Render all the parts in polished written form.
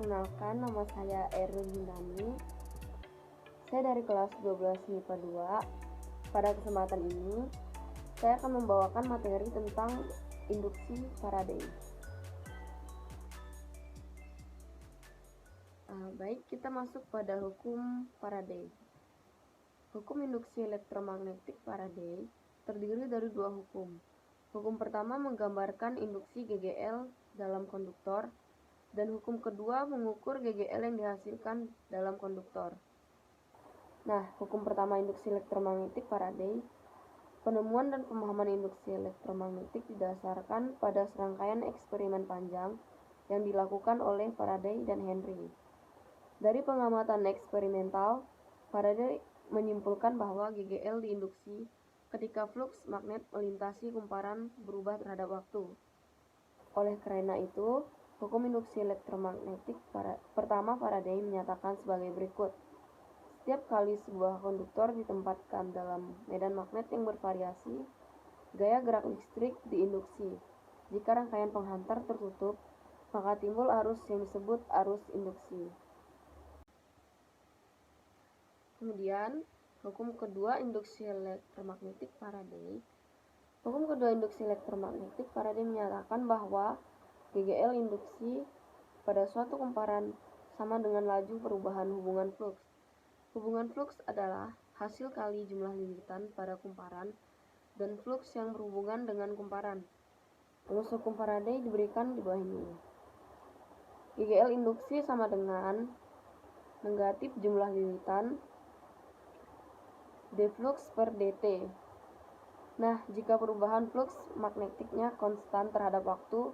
Perkenalkan, nama saya Erwin Hindani. Saya dari kelas 12 MIPA 2. Pada kesempatan ini, saya akan membawakan materi tentang induksi Faraday. Baik, kita masuk pada hukum Faraday. Hukum induksi elektromagnetik Faraday terdiri dari dua hukum. Hukum pertama menggambarkan induksi GGL dalam konduktor, dan hukum kedua mengukur GGL yang dihasilkan dalam konduktor. Nah, hukum pertama induksi elektromagnetik Faraday. Penemuan dan pemahaman induksi elektromagnetik didasarkan pada serangkaian eksperimen panjang yang dilakukan oleh Faraday dan Henry. Dari pengamatan eksperimental, Faraday menyimpulkan bahwa GGL diinduksi ketika fluks magnet melintasi kumparan berubah terhadap waktu. Oleh karena itu, hukum induksi elektromagnetik pertama Faraday menyatakan sebagai berikut. Setiap kali sebuah konduktor ditempatkan dalam medan magnet yang bervariasi, gaya gerak listrik diinduksi. Jika rangkaian penghantar tertutup, maka timbul arus yang disebut arus induksi. Kemudian, hukum kedua induksi elektromagnetik Faraday. Hukum kedua induksi elektromagnetik Faraday menyatakan bahwa GGL induksi pada suatu kumparan sama dengan laju perubahan hubungan fluks. Hubungan fluks adalah hasil kali jumlah lilitan pada kumparan dan fluks yang berhubungan dengan kumparan. Rumus hukum Faraday diberikan di bawah ini. GGL induksi sama dengan negatif jumlah lilitan d flux per dt. Nah, jika perubahan fluks magnetiknya konstan terhadap waktu,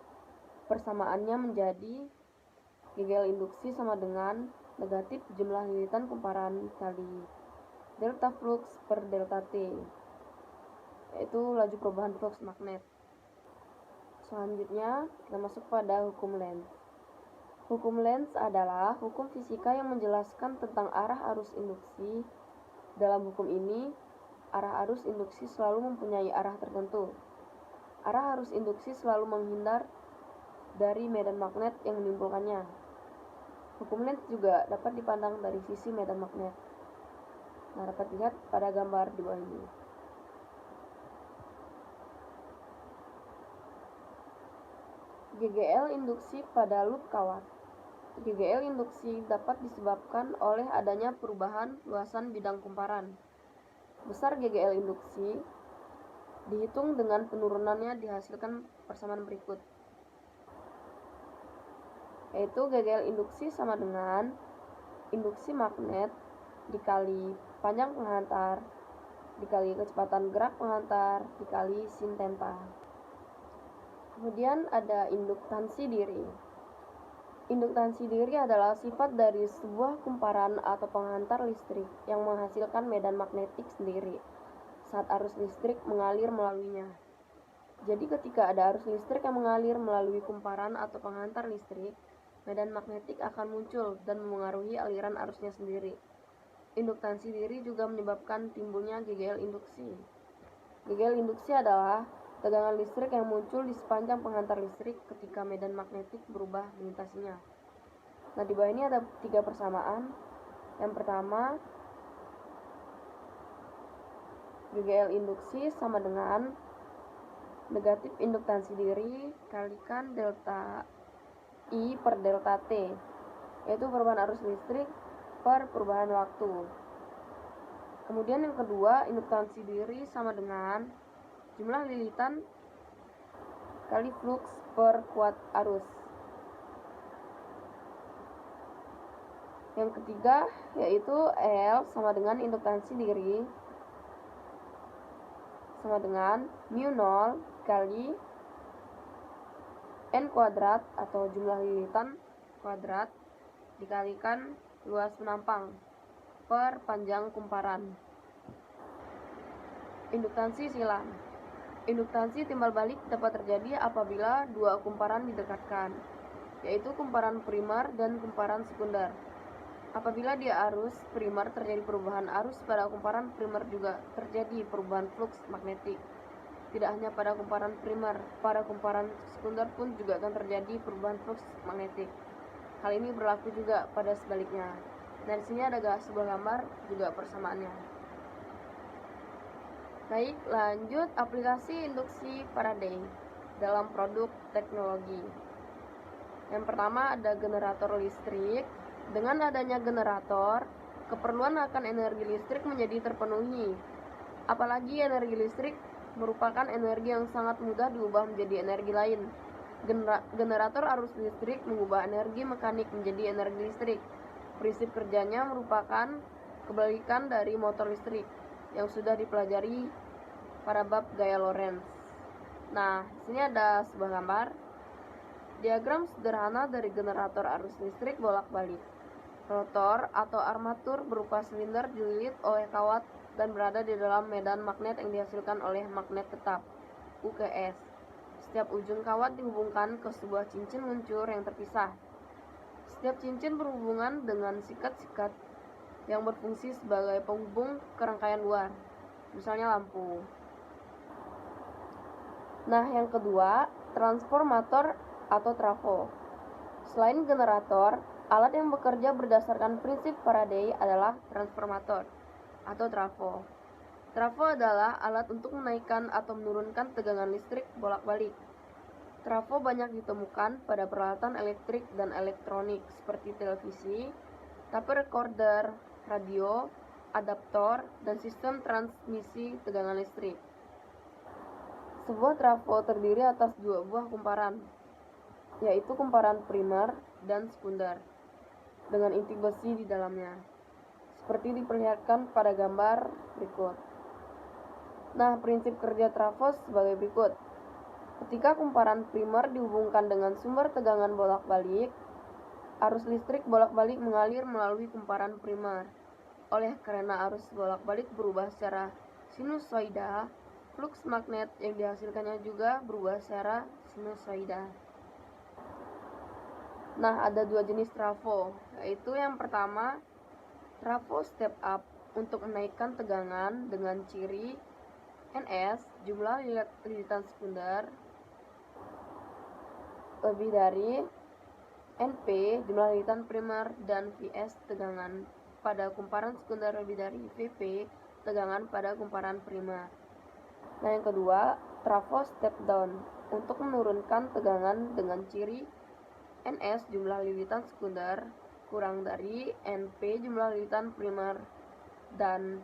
persamaannya menjadi GGL induksi sama dengan negatif jumlah lilitan kumparan kali delta flux per delta T, yaitu laju perubahan flux magnet. Selanjutnya, kita masuk pada hukum Lenz. Hukum Lenz adalah hukum fisika yang menjelaskan tentang arah arus induksi. Dalam hukum ini, arah arus induksi selalu mempunyai arah tertentu. Arah arus induksi selalu menghindar dari medan magnet yang menimbulkannya. Hukum Lenz juga dapat dipandang dari sisi medan magnet. Nah, dapat dilihat pada gambar di bawah ini. GGL induksi pada loop kawat. GGL induksi dapat disebabkan oleh adanya perubahan luasan bidang kumparan. Besar GGL induksi dihitung dengan penurunannya dihasilkan persamaan berikut, yaitu GGL induksi sama dengan induksi magnet dikali panjang penghantar dikali kecepatan gerak penghantar dikali sin theta. Kemudian ada induktansi diri. Induktansi diri adalah sifat dari sebuah kumparan atau penghantar listrik yang menghasilkan medan magnetik sendiri saat arus listrik mengalir melaluinya. Jadi ketika ada arus listrik yang mengalir melalui kumparan atau penghantar listrik, medan magnetik akan muncul dan memengaruhi aliran arusnya sendiri. Induktansi diri juga menyebabkan timbulnya GGL induksi. GGL induksi adalah tegangan listrik yang muncul di sepanjang penghantar listrik ketika medan magnetik berubah melintasinya. Nah, di bawah ini ada 3 persamaan. Yang pertama, GGL induksi sama dengan negatif induktansi diri kalikan delta I per delta T, yaitu perubahan arus listrik per perubahan waktu. Kemudian yang kedua, induktansi diri sama dengan jumlah lilitan kali flux per kuat arus. Yang ketiga yaitu L sama dengan induktansi diri sama dengan mu 0 kali N kuadrat atau jumlah lilitan kuadrat dikalikan luas penampang per panjang kumparan. Induktansi silang. Induktansi timbal balik dapat terjadi apabila dua kumparan didekatkan, yaitu kumparan primer dan kumparan sekunder. Apabila di arus primer terjadi perubahan arus, pada kumparan primer juga terjadi perubahan flux magnetik. Tidak hanya pada kumparan primer, pada kumparan sekunder pun juga akan terjadi perubahan flux magnetik. Hal ini berlaku juga pada sebaliknya. Nah, di sini ada sebuah gambar juga persamaannya. Baik, lanjut aplikasi induksi Faraday dalam produk teknologi. Yang pertama ada generator listrik. Dengan adanya generator, keperluan akan energi listrik menjadi terpenuhi. Apalagi energi listrik merupakan energi yang sangat mudah diubah menjadi energi lain. Generator arus listrik mengubah energi mekanik menjadi energi listrik. Prinsip kerjanya merupakan kebalikan dari motor listrik yang sudah dipelajari pada bab gaya Lorentz. Nah, di sini ada sebuah gambar. Diagram sederhana dari generator arus listrik bolak-balik. Rotor atau armatur berupa silinder dililit oleh kawat dan berada di dalam medan magnet yang dihasilkan oleh magnet tetap, UKS. Setiap ujung kawat dihubungkan ke sebuah cincin luncur yang terpisah. Setiap cincin berhubungan dengan sikat-sikat yang berfungsi sebagai penghubung ke rangkaian luar, misalnya lampu. Nah, yang kedua, transformator atau trafo. Selain generator, alat yang bekerja berdasarkan prinsip Faraday adalah transformator atau trafo. Trafo adalah alat untuk menaikkan atau menurunkan tegangan listrik bolak-balik. Trafo banyak ditemukan pada peralatan elektrik dan elektronik seperti televisi, tape recorder, radio, adaptor, dan sistem transmisi tegangan listrik. Sebuah trafo terdiri atas dua buah kumparan, yaitu kumparan primer dan sekunder, dengan inti besi di dalamnya, seperti diperlihatkan pada gambar berikut. Nah, prinsip kerja trafo sebagai berikut. Ketika kumparan primer dihubungkan dengan sumber tegangan bolak-balik, arus listrik bolak-balik mengalir melalui kumparan primer. Oleh karena arus bolak-balik berubah secara sinusoida, fluks magnet yang dihasilkannya juga berubah secara sinusoida. Nah, ada dua jenis trafo, yaitu yang pertama, trafo step up untuk menaikkan tegangan dengan ciri Ns, jumlah lilitan sekunder, lebih dari Np, jumlah lilitan primer, dan Vs, tegangan pada kumparan sekunder lebih dari Vp, tegangan pada kumparan primer. Nah, yang kedua, trafo step down untuk menurunkan tegangan dengan ciri Ns, jumlah lilitan sekunder, kurang dari Np, jumlah lilitan primer, dan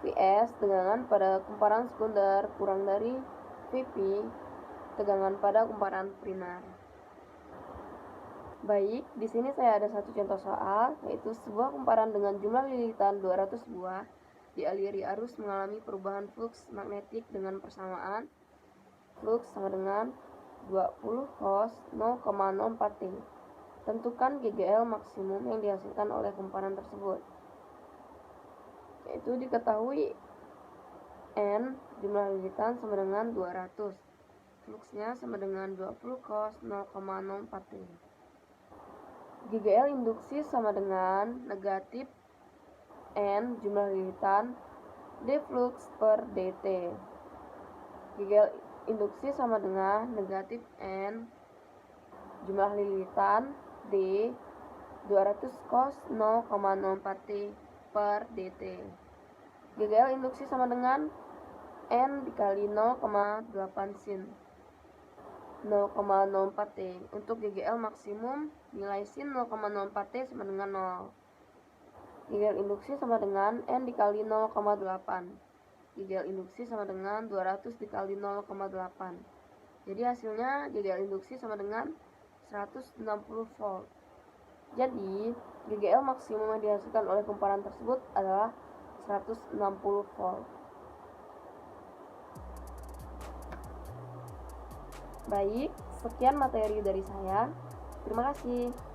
Vs, tegangan pada kumparan sekunder, kurang dari Vp, tegangan pada kumparan primer. Baik, di sini saya ada satu contoh soal, yaitu sebuah kumparan dengan jumlah lilitan 200 buah dialiri arus mengalami perubahan fluks magnetik dengan persamaan fluks sama dengan 20 cos 0,04 T. Tentukan GGL maksimum yang dihasilkan oleh kumparan tersebut. Yaitu diketahui N, jumlah lilitan sama dengan 200. Fluksnya sama dengan 20 cos 0,04 T. GGL induksi sama dengan negatif N, jumlah lilitan, D flux per dt. GGL induksi sama dengan negatif N, jumlah lilitan, D, 200 cos 0,04 T per dt. GGL induksi sama dengan N dikali 0,8 sin 0,04 T. Untuk GGL maksimum, nilai sin 0,04 T sama dengan 0. GGL induksi sama dengan N dikali 0,8. GGL induksi sama dengan 200 dikali 0,8. Jadi hasilnya GGL induksi sama dengan 160 volt. Jadi, GGL maksimum yang dihasilkan oleh kumparan tersebut adalah 160 volt. Baik, sekian materi dari saya. Terima kasih.